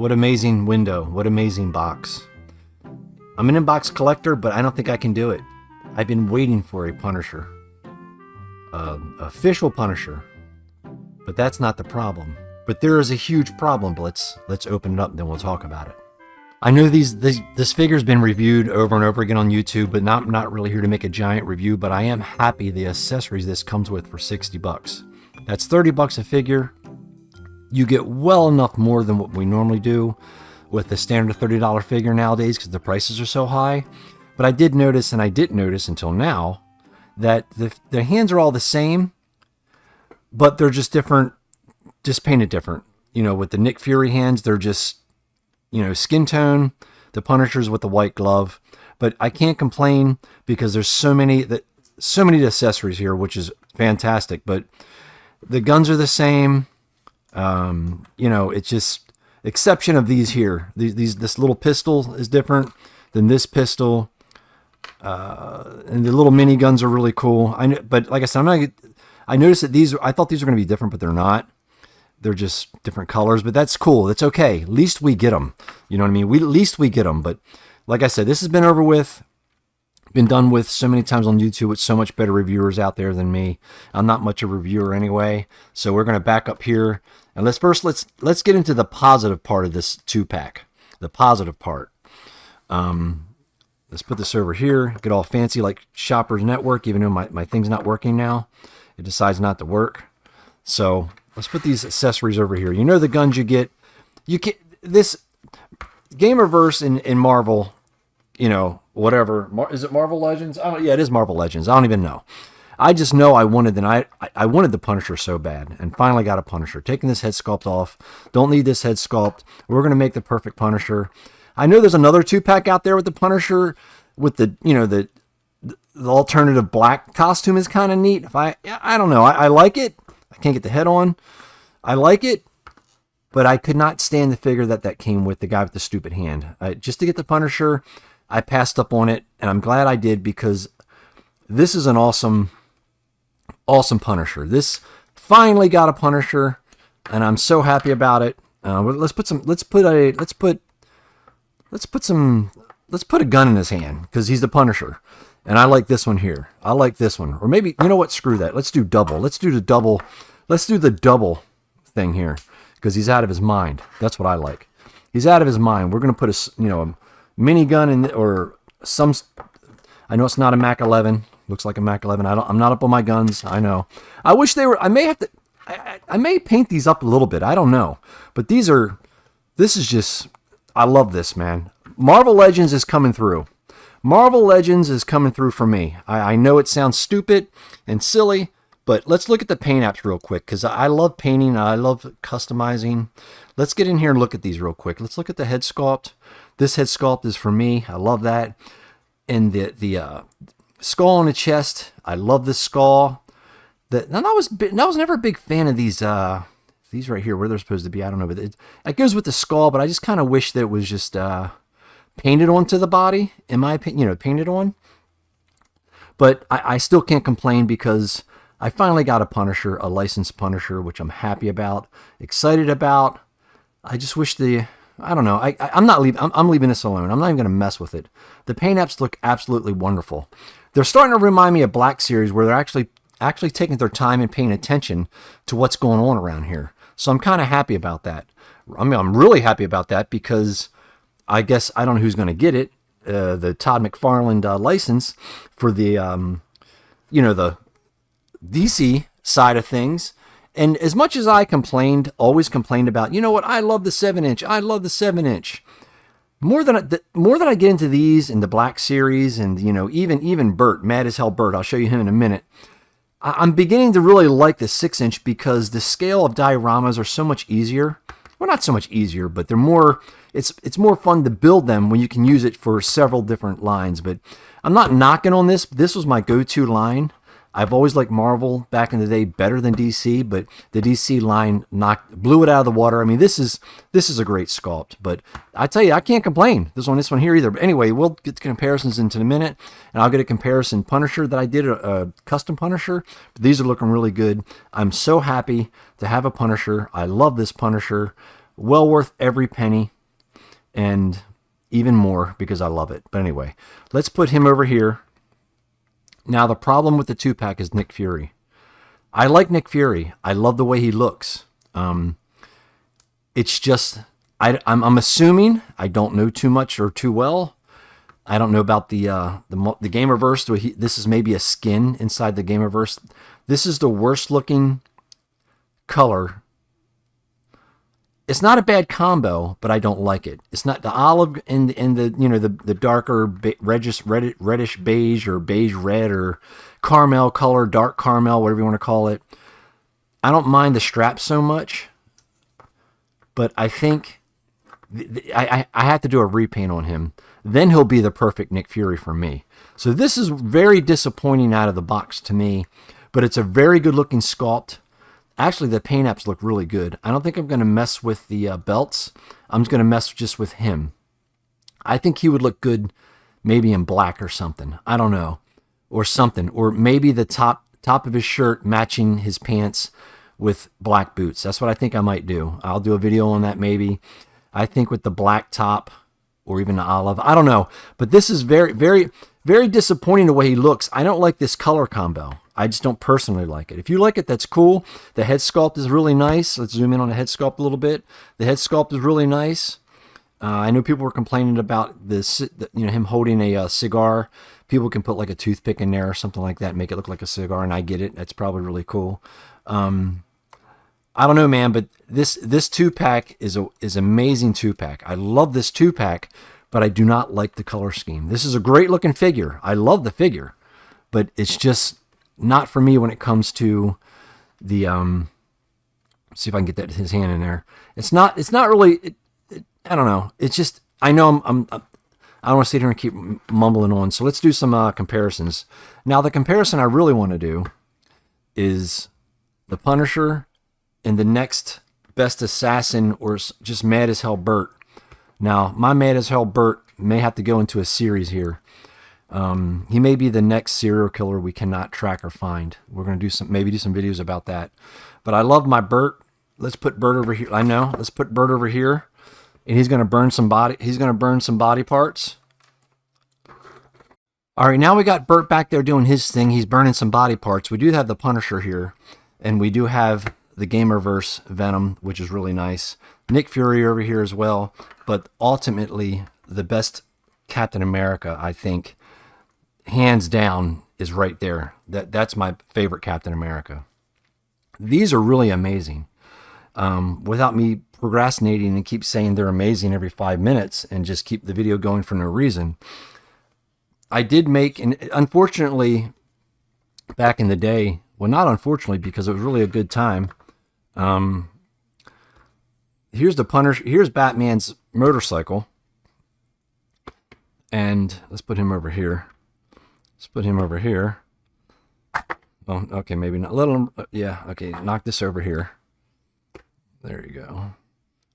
What amazing window. What amazing box. I'm an inbox collector, but I don't think I can do it. I've been waiting for a Punisher. Official Punisher. But that's not the problem. But there is a huge problem. Let's open it up and then we'll talk about it. I know this figure's been reviewed over and over again on YouTube, but not really here to make a giant review, but I am happy the accessories this comes with for 60 bucks. That's 30 bucks a figure. You get well enough more than what we normally do with the standard $30 figure nowadays because the prices are so high. But I did notice, and I didn't notice until now, that the hands are all the same, but they're just different, just painted different. You know, with the Nick Fury hands, they're just, you know, skin tone. The Punisher's with the white glove. But I can't complain because there's so many accessories here, which is fantastic. But the guns are the same. You know, it's just exception of these here. This little pistol is different than this pistol. And the little mini guns are really cool. But like I said, I noticed that I thought these were going to be different, but they're not. They're just different colors, but that's cool. It's okay. At least we get them. You know what I mean? At least we get them. But like I said, this has been over with, been done with so many times on YouTube with so much better reviewers out there than me. I'm not much of a reviewer anyway. So we're going to back up here. And let's get into the positive part of this 2-pack. The positive part. Let's put this over here. Get all fancy like Shoppers Network, even though my thing's not working now. It decides not to work. So let's put these accessories over here. You know the guns you get. This GamerVerse in Marvel, you know, whatever. Is it Marvel Legends? Yeah, it is Marvel Legends. I don't even know. I just know I wanted the Punisher so bad, and finally got a Punisher. Taking this head sculpt off. Don't need this head sculpt. We're gonna make the perfect Punisher. I know there's another 2-pack out there with the Punisher, with the, you know, the alternative black costume is kind of neat. I don't know. I like it. I can't get the head on. I like it, but I could not stand the figure that came with the guy with the stupid hand. Just to get the Punisher, I passed up on it, and I'm glad I did because this is an awesome Punisher. This finally got a Punisher, and I'm so happy about it. Let's put a gun in his hand because he's the Punisher. And I like this one here. I like this one. Or maybe, you know what? Screw that. Let's do double. Let's do the double thing here because he's out of his mind. That's what I like. He's out of his mind. We're going to put a mini gun in, or some, I know it's not a Mac 11. Looks like a Mac 11. I'm not up on my guns. I know. I wish they were, I may paint these up a little bit. I don't know. But this is just, I love this, man. Marvel Legends is coming through. Marvel Legends is coming through for me. I know it sounds stupid and silly, but let's look at the paint apps real quick because I love painting. I love customizing. Let's get in here and look at these real quick. Let's look at the head sculpt. This head sculpt is for me. I love that. And the skull on the chest. I love this skull. I was never a big fan of these right here, where they're supposed to be. I don't know, but it goes with the skull. But I just kind of wish that it was just painted onto the body, in my opinion, you know, painted on. But I still can't complain because I finally got a Punisher, a licensed Punisher, which I'm happy about, excited about. I just wish I don't know. I'm not leaving. I'm leaving this alone. I'm not even going to mess with it. The paint apps look absolutely wonderful. They're starting to remind me of Black Series, where they're actually taking their time and paying attention to what's going on around here. So I'm kind of happy about that. I mean, I'm really happy about that because I guess I don't know who's going to get it. The Todd McFarlane license for the, the DC side of things. And as much as I always complained about, you know what, I love the 7-inch. I love the 7-inch. More than I get into these and the Black Series and, you know, even Bert, Mad as Hell Bert, I'll show you him in a minute. I'm beginning to really like the 6-inch because the scale of dioramas are so much easier. Well, not so much easier, but they're more, it's more fun to build them when you can use it for several different lines. But I'm not knocking on this. This was my go-to line. I've always liked Marvel back in the day better than DC, but the DC line blew it out of the water. I mean, this is a great sculpt, but I tell you, I can't complain. This one here either. But anyway, we'll get comparisons into a minute, and I'll get a comparison Punisher that I did, a custom Punisher. But these are looking really good. I'm so happy to have a Punisher. I love this Punisher. Well worth every penny. and even more because I love it. But anyway, let's put him over here. Now, the problem with the 2-pack is Nick Fury. I like Nick Fury. I love the way he looks. It's just, I'm assuming, I don't know too much or too well. I don't know about the GamerVerse. This is maybe a skin inside the GamerVerse. This is the worst looking color. It's not a bad combo, but I don't like it. It's not the olive and the darker reddish beige or beige red or caramel color, dark caramel, whatever you want to call it. I don't mind the strap so much, but I think I have to do a repaint on him. Then he'll be the perfect Nick Fury for me. So this is very disappointing out of the box to me, but it's a very good looking sculpt. Actually, the paint apps look really good. I don't think I'm going to mess with the belts. I'm just going to mess just with him. I think he would look good maybe in black or something. I don't know. Or something. Or maybe the top of his shirt matching his pants with black boots. That's what I think I might do. I'll do a video on that maybe. I think with the black top or even the olive. I don't know. But this is very, very, very disappointing the way he looks. I don't like this color combo. I just don't personally like it. If you like it, that's cool. The head sculpt is really nice. Let's zoom in on the head sculpt a little bit. The head sculpt is really nice. I know people were complaining about this, him holding a cigar. People can put like a toothpick in there or something like that and make it look like a cigar, and I get it. That's probably really cool. I don't know, man, but this 2-pack is amazing 2-pack. I love this 2-pack, but I do not like the color scheme. This is a great looking figure. I love the figure, but it's just not for me when it comes to the see if I can get his hand in there. It's not really I don't know. It's just, I know I don't want to sit here and keep mumbling on. So let's do some comparisons. Now, the comparison I really want to do is the Punisher and the next best assassin, or just Mad as Hell Burt. Now, my Mad as Hell Burt may have to go into a series here. He may be the next serial killer we cannot track or find. We're going to do maybe some videos about that. But I love my Burt. Let's put Burt over here. I know. Let's put Burt over here. And he's going to burn some body. He's going to burn some body parts. All right, now we got Burt back there doing his thing. He's burning some body parts. We do have the Punisher here, and we do have the GamerVerse Venom, which is really nice. Nick Fury over here as well. But ultimately, the best Captain America, I think, hands down, is right there. That's my favorite Captain America. These are really amazing. Without me procrastinating and keep saying they're amazing every 5 minutes and just keep the video going for no reason. I did make, and unfortunately, back in the day, well, not unfortunately, because it was really a good time. Here's the Punisher. Here's Batman's motorcycle. And let's put him over here. Let's put him over here. Oh, okay, maybe not. Let him, yeah, okay, knock this over here. There you go.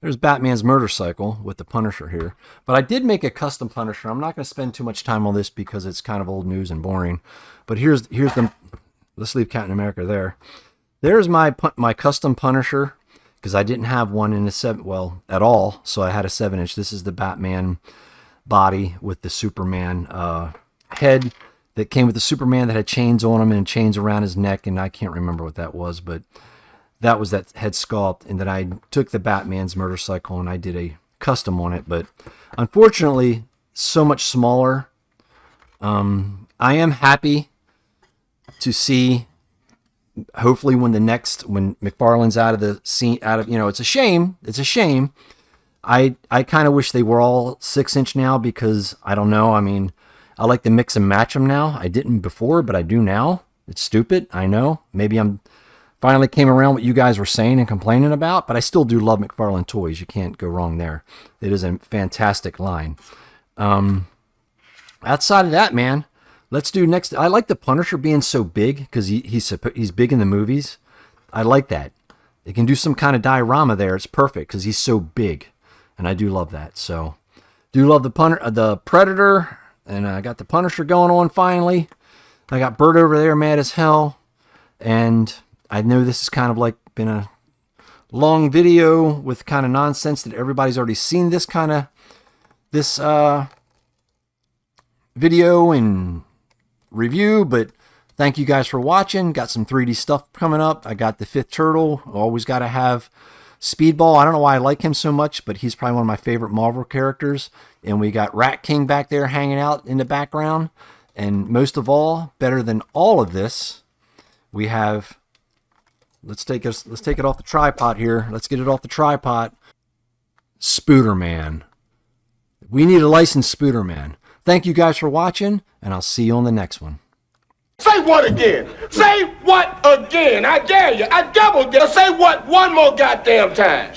There's Batman's motorcycle with the Punisher here. But I did make a custom Punisher. I'm not going to spend too much time on this because it's kind of old news and boring. But here's the, let's leave Captain America there. There's my custom Punisher, because I didn't have one in the at all. So I had a 7-inch. This is the Batman body with the Superman head that came with the Superman that had chains on him and chains around his neck. And I can't remember what that was, but that was that head sculpt. And then I took the Batman's motorcycle and I did a custom on it. But unfortunately, so much smaller. I am happy to see, hopefully when McFarlane's out of the scene, it's a shame. It's a shame. I kind of wish they were all 6-inch now, because I don't know. I mean, I like to mix and match them now. I didn't before, but I do now. It's stupid. I know. Maybe I'm finally came around what you guys were saying and complaining about, but I still do love McFarlane toys. You can't go wrong there. It is a fantastic line. Outside of that, man, let's do next. I like the Punisher being so big, because he's big in the movies. I like that. They can do some kind of diorama there. It's perfect because he's so big, and I do love that. So, do love the Predator, and I got the Punisher going on finally. I got Burt over there, mad as hell, and I know this has kind of like been a long video with kind of nonsense that everybody's already seen this kind of this video and review, but thank you guys for watching. Got some 3D stuff coming up. I got the 5th turtle. Always got to have Speedball. I don't know why I like him so much, but he's probably one of my favorite Marvel characters. And we got Rat King back there hanging out in the background. And most of all, better than all of this, we have, let's take it off the tripod here. Let's get it off the tripod. Spooderman. We need a licensed Spooderman. Thank you guys for watching, and I'll see you on the next one. Say what again? Say what again? I dare you. I double dare. Say what one more goddamn time.